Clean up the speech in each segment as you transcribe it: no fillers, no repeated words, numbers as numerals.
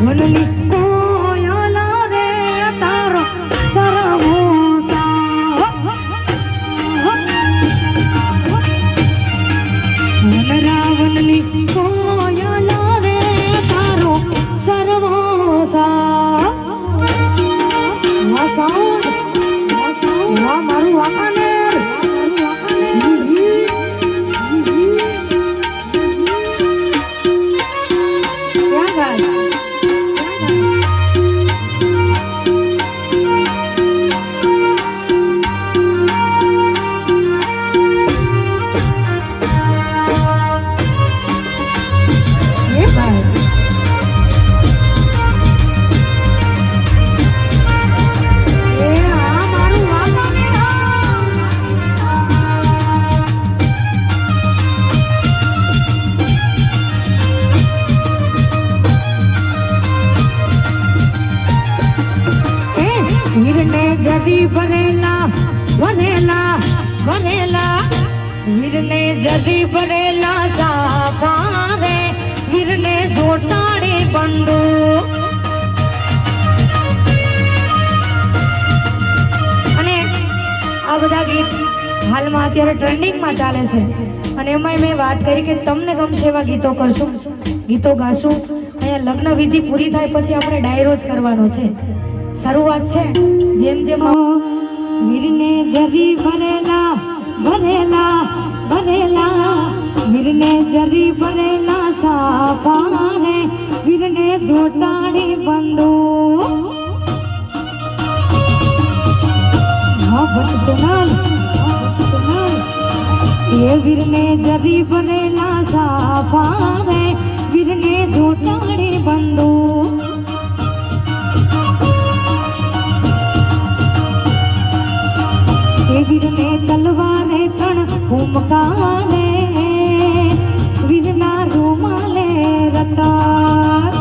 વનની કોયલા રે તારો સરવો રાવણની કોયલા રે તારો સરવો મારું વાકાનેર જદી ભરેલા ભરેલા ભરેલા વીરને જદી ભરેલા સાફા રે વીરને જોટાડે બંદુ અને આ બધા ગીત હાલમાં અત્યારે ટ્રેન્ડિંગમાં ચાલે છે અને એમાં મેં વાત કરી કે તમને ગમશે એવા ગીતો કરશું ગીતો ગાશું અહીંયા લગ્ન વિધિ પૂરી થાય પછી આપણે ડાયરો જ કરવાનો છે શરૂઆત છે જેમ જેમ વીરને જરી ભરેલા ભરેલા ભરેલા વીરને જરી ભરેલા સાફા રે વીરને જોટાડી બંદો એ વીરને જરી ભરેલા સાફા રે વીરને જોટાડી બંદો વીરને તલવારે ત્રણ ફૂમકારે વીરના રૂમાલે રતા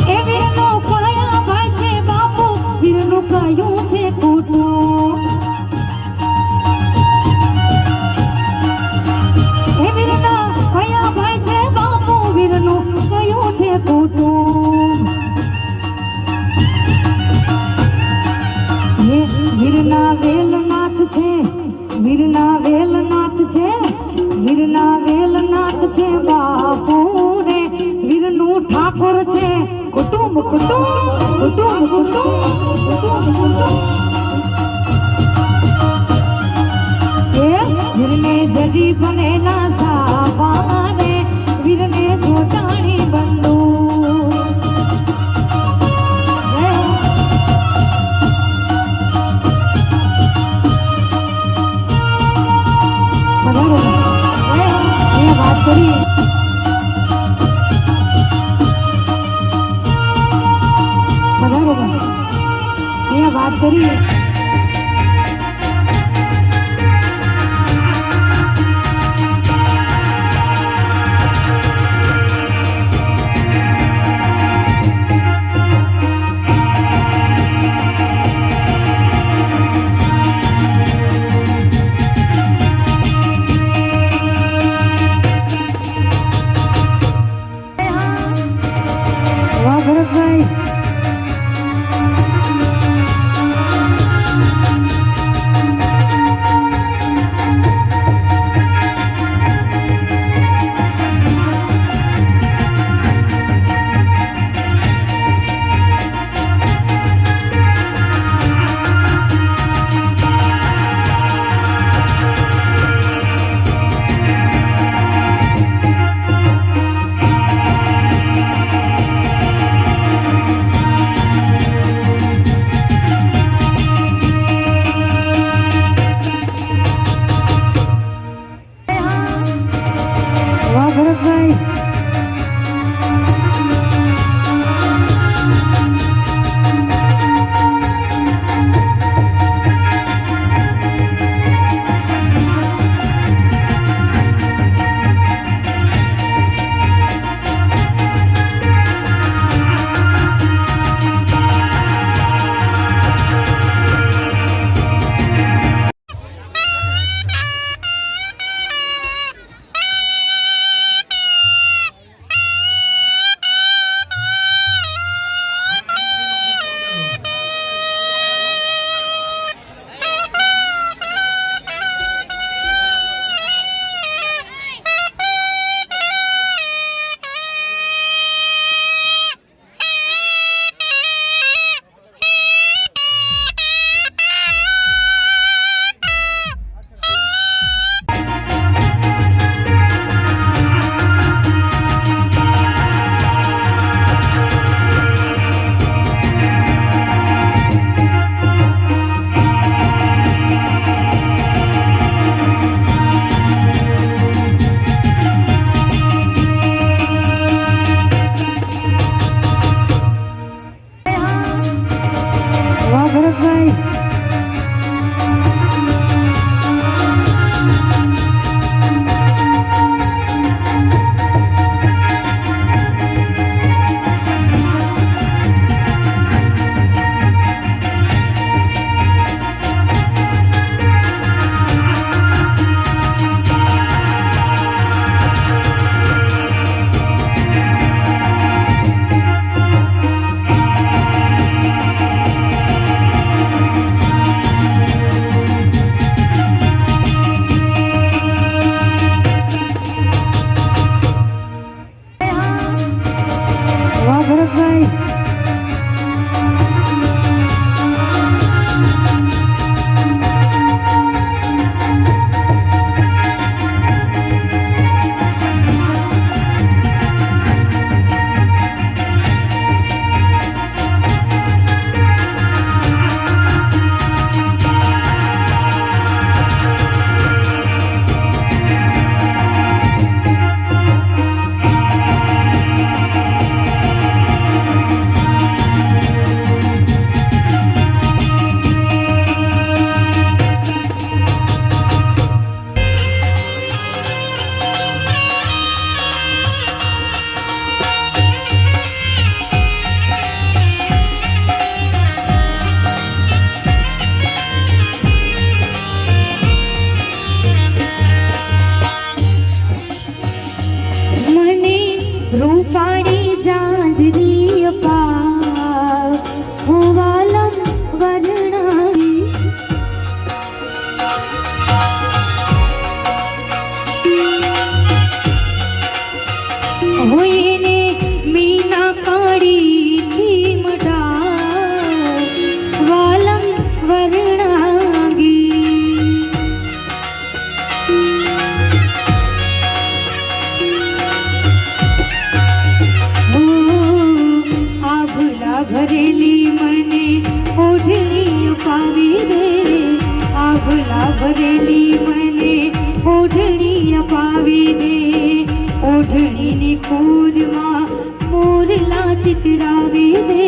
એ વીરનો કયા ભાઈ છે બાપુ વીરનું કયું છે કુટુંબ એ વીરના કયા ભાઈ છે બાપુ વીરનું કયું છે કુટુંબ વીરના વેલનાથ છે વીરના વેલનાથ છે વીરના વેલનાથ છે બાપુ રે વીરનું ઠાકોર છે કુટુંબ કુટુંબ કુટુંબ કુટુંબ એ વીરને જડી બનેલા સાવા રે વીરને જોટાણી બંદુ વાત કરી વાત કરી ભરતભાઈ વાવી દે ઓઢણીની કૂરમાં મોરલા ચિતરાવી દે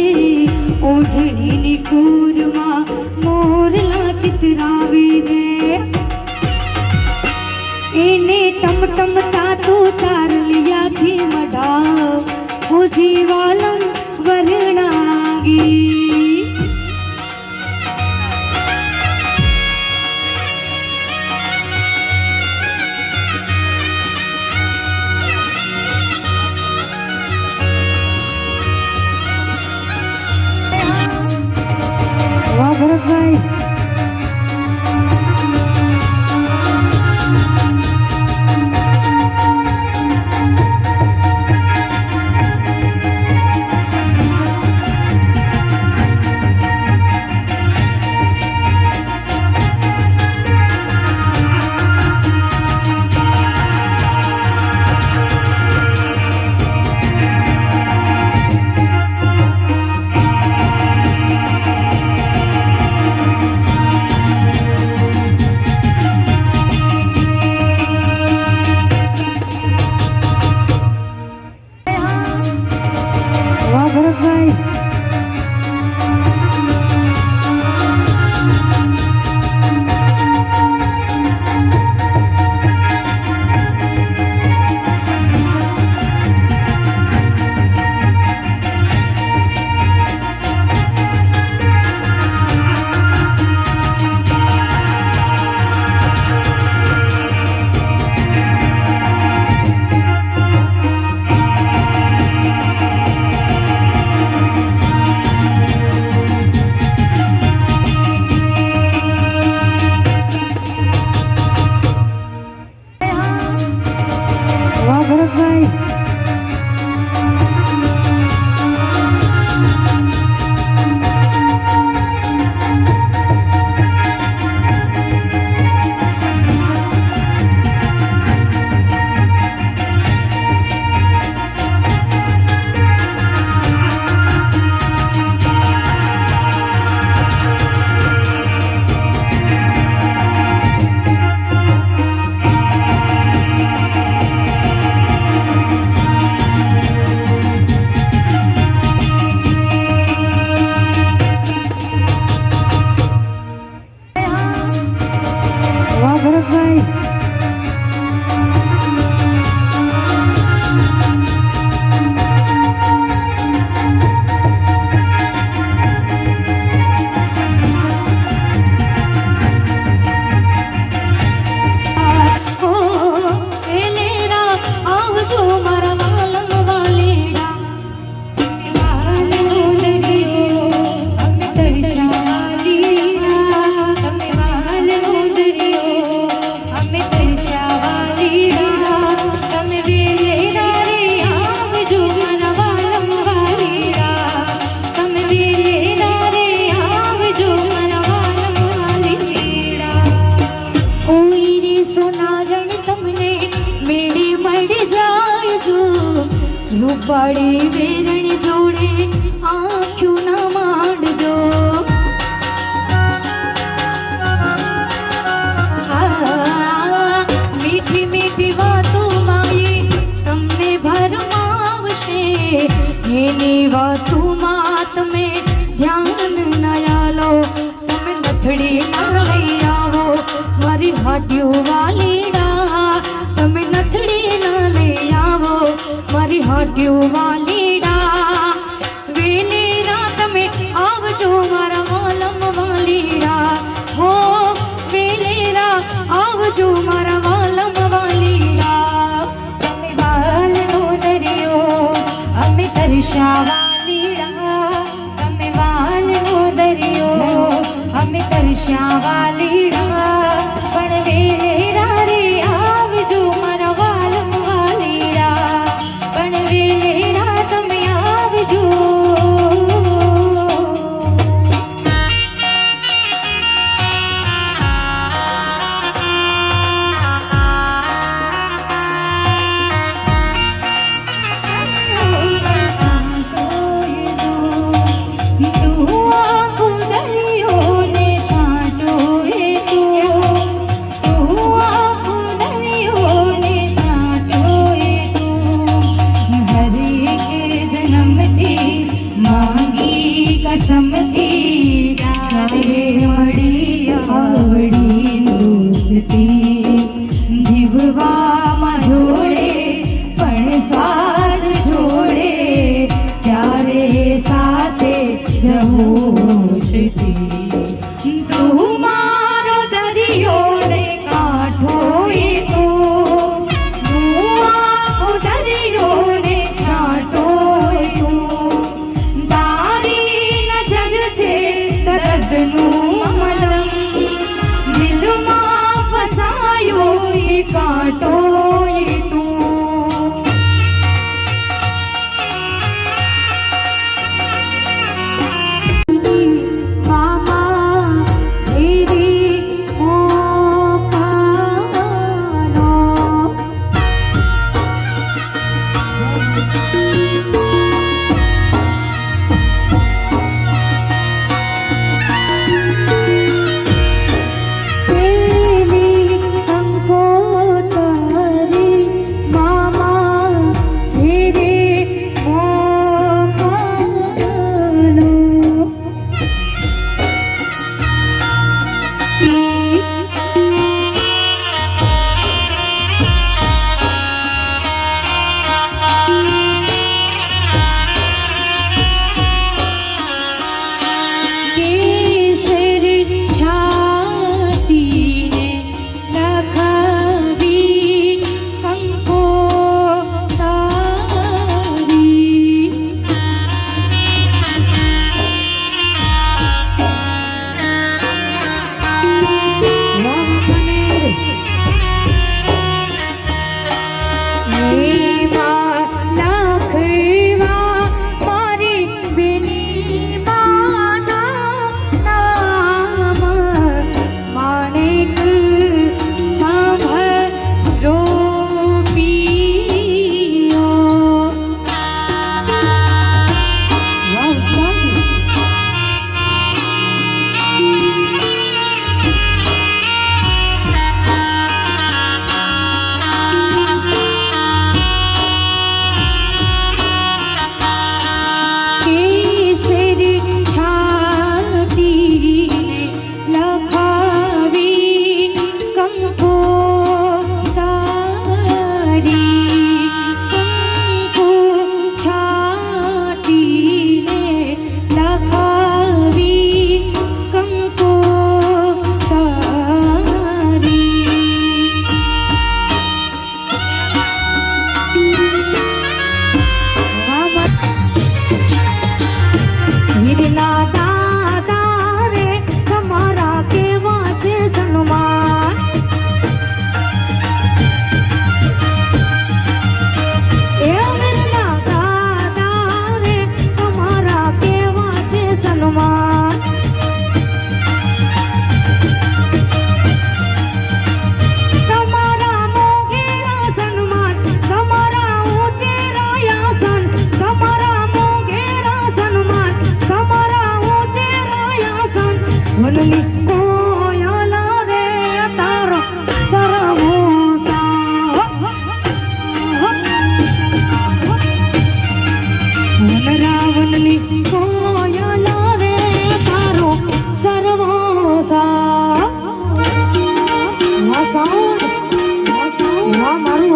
ઓઢણીની કૂરમાં મોરલા ચિતરાવી દે એને ટમટમતા તું તાર લિયાથી મઢાવ હું જીવાલમ વર્ણાગી વાહ ભરતભાઈ ભરતભાઈ રૂપાળી વેરણી જોડે આંખ્યું ના માંડજો મીઠી મીઠી વાતો માએ તમને ભરમાવશે એની વાતોમાં તમે ધ્યાન ના આલો તમે નથડી ના લઈ આવો મારી હાટ્યું વાલીડા તમે નથડી ના લઈ આવો મારી હાટ્યું વાલીડા વેલેરા તમે આવજો મારા વાલમ વાલીડા હો વેલેરા આવજો મારા વાલમ વાલીડા તમે વાલનો દરિયો અમે તરસા વાલીડા તમે વાલનો દરિયો અમે તરસા વાલીડા પણ વેલેરા રે આવજો મારા વાલમ વાલીડા પણ વેલેરા તમે આવજો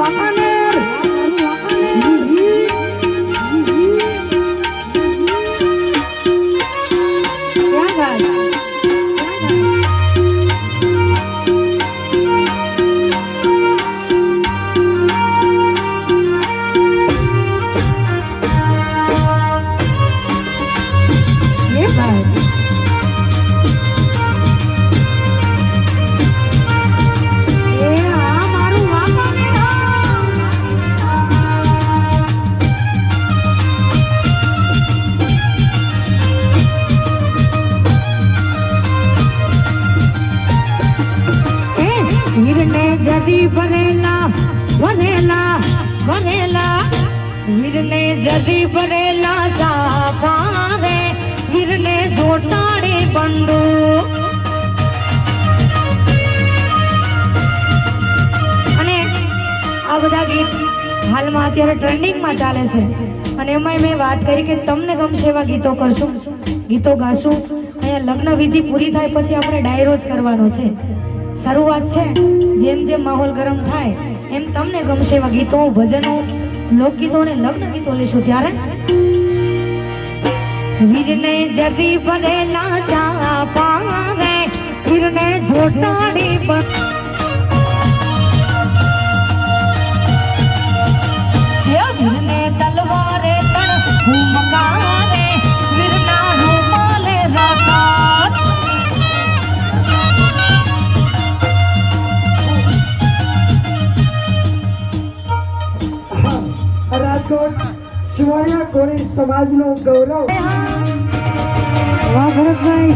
વાંકાનેર. ક્યાં ગાય? એ ભાઈ એ આ મારું વાંકાનેર. વીરને જદી ભરેલા ભરેલા ભરેલા વીરને જદી ભરેલા સાફા રે વીરને જોટાડે બંદો. અને આ બધા ગીત હાલમાં અત્યારે ટ્રેન્ડિંગમાં ચાલે છે અને એમાં મેં વાત કરી કે તમને ગમશે એવા ગીતો કરશું, ગીતો ગાશું. અહીંયા લગ્ન વિધિ પૂરી થાય પછી આપણે ડાયરો જ કરવાનો છે. શરૂઆત છે, જેમ જેમ માહોલ ગરમ થાય એમ તમને ગમશે એવા ગીતો, ભજનો, લોકગીતો અને લગ્ન ગીતો લેશું. ત્યારે વીરને જદી ભરેલા ચાપા રે વીરને જોટાડી વીરને તલવારે તણ હુમકારે વીરના રૂમાલે રાતા. રાજકોટ સુવર્ણ કોળી સમાજનું ગૌરવ. વાહ ભરતભાઈ.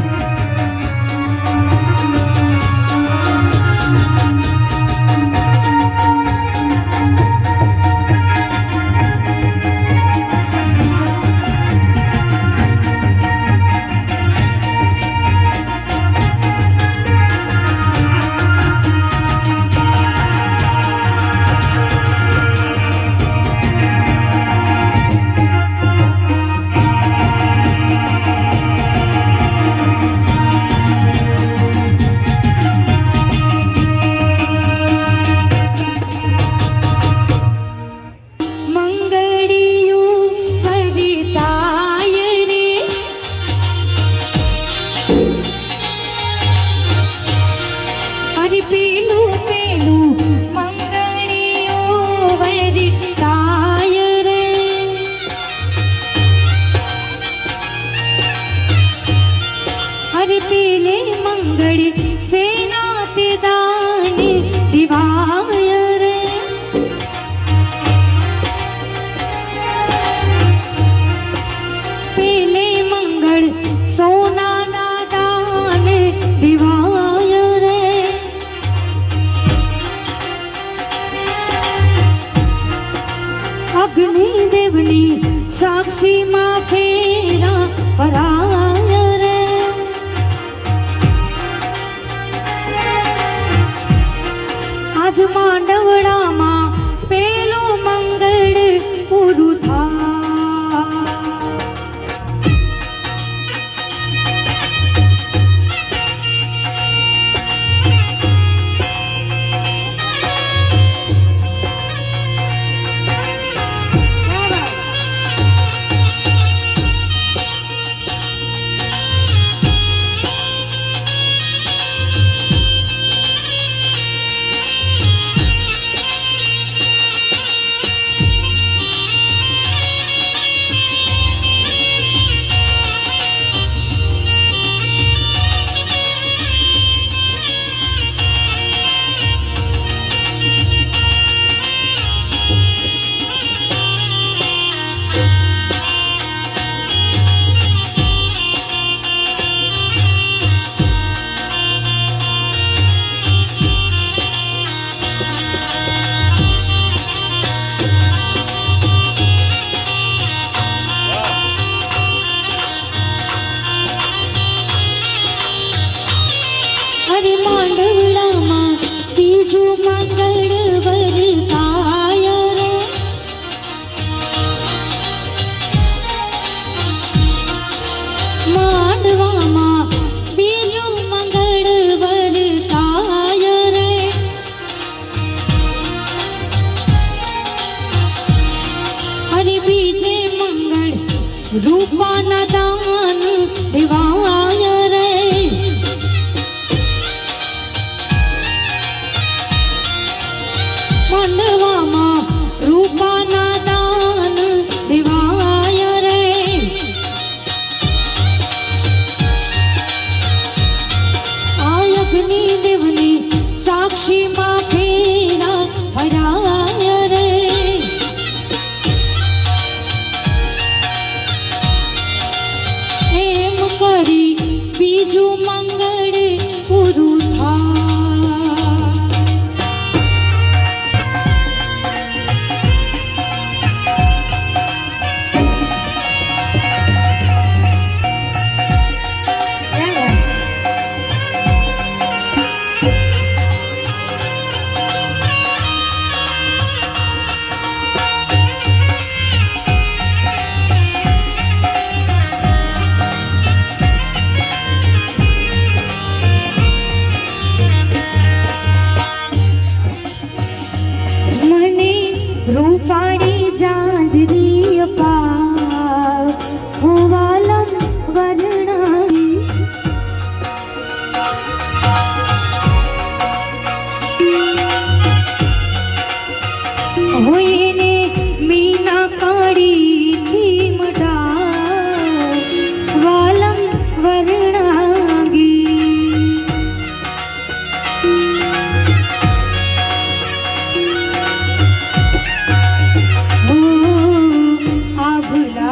રૂપાના દાન દેવાય રે માંડવામાં રૂપાના દાન દેવાય રે આ અગ્નિ દેવની સાક્ષીમાં ફેરા ફરાય રે એમ કરી બીજું મંગળ પૂરું થાય રૂપાણી જાંજરી અપાવ હોવાલમ વર્ણાવી હોઈને મીના કાળીથી મડાવ વાલમ વર્ણાગી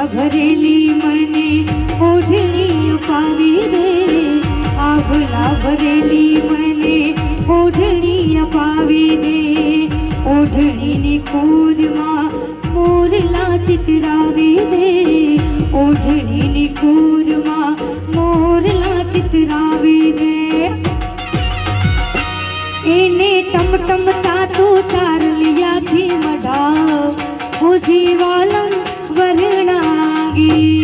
ભરેલી મને ઓઢણી અપાવી દે આભલા ભરેલી મને ઓઢણી અપાવી દે ઓઢણીની કૂરમાં મોરલા ચિતરાવી દે ઓઢણીની કૂરમાં મોરલા ચિતરાવી દે એને ટમટમ ચાતું તારલિયાથી મઢાવ ઉજી વાલમ વર્ણાગી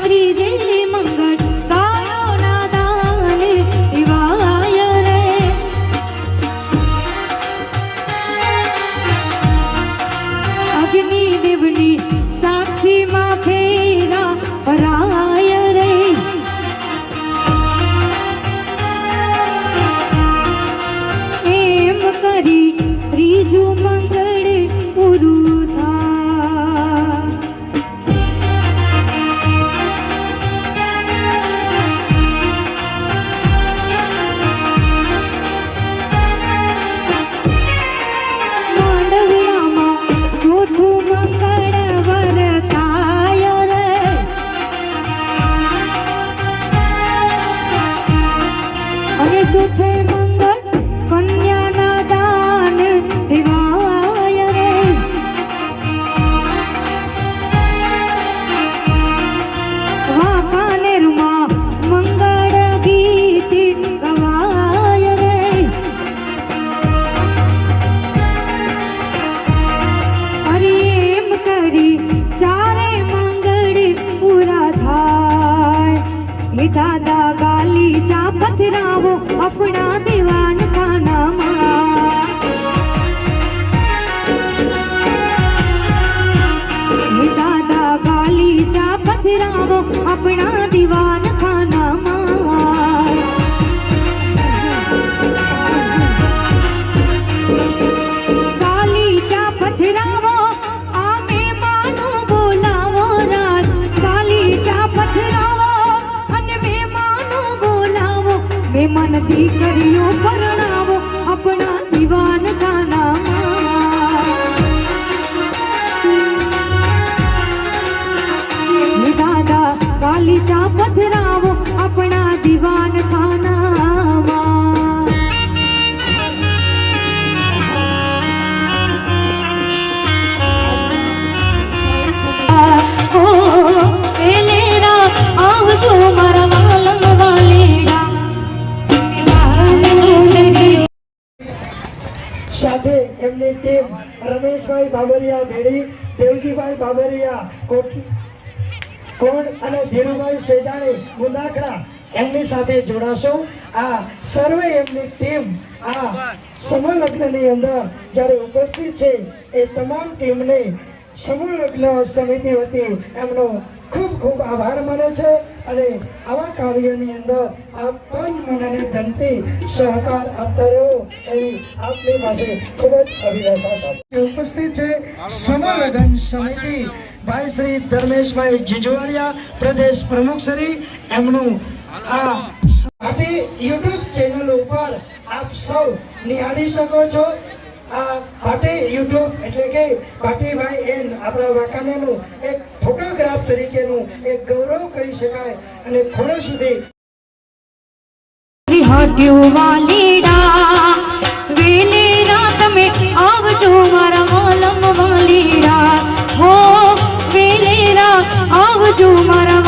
ત્રીજે મંગળ ગાયોના દાન દિવાય રે અગ્નિ દેવની સાક્ષીમાં ફેરા ફરાય રે એમ કરી ત્રીજું મંગળ પૂરું થાય ચોથે મંગળ કન્યાના દાન દેવાય રે વાંકાનેરમાં મંગળ ગીત ગવાય રે અરે એમ કરી ચારે મંગળ પૂરા થાય હે દાદા ગાલી ચા પથરાવો अपना दीवान खाना दादा गाली चा पथरावो अपना दीवान खाना गाली चा पथरावो आ मेहमानो बोलावो रात गाली चा पथरावो अने मेहमानो बोलावो मेहमान दीकरीओ परणावो अपना दीवान खाना दादा काली चा पथरावो अपना दीवान खाना आवजो मारा એમની ટીમ રમેશભાઈ બાબરિયા ભેડી, દેવજીભાઈ બાબરિયા કોણ અને ધીરુભાઈ સેજાણી મુંદાખડા એમની સાથે જોડાશું. આ સર્વે એમની ટીમ આ સમૂહ લગ્નની અંદર જ્યારે ઉપસ્થિત છે એ તમામ ટીમને સમૂહ લગ્ન સમિતિ વતી એમનો ખૂબ ખૂબ આભાર માને છે અને આવા કાર્યની અંદર આપ પણ મને ધનથી સહકાર આપતા રહો એવી આપની પાસે ખૂબ જ અભિલાષા સાથે ઉપસ્થિત છે સમૂહ લગ્ન સમિતિ ભાઈ શ્રી ધર્મેશભાઈ જીજવાડિયા, પ્રદેશ પ્રમુખ શ્રી, એમનું આ આપણી યુટ્યુબ ચેનલ ઉપર આપ સૌ નિહાળી શકો છો. આ ભાટી યુટ્યુબ એટલે કે ભાટીભાઈ એન આપણા વાંકાનેરનું એક ફોટોગ્રાફ તરીકેનું એક ગૌરવ કરી શકાય અને ખોડો સુધી હાટ્યું વાલીડા વેલેરા તમે આવજો મારા વાલમ વાલીડા હો વેલેરા આવજો મારા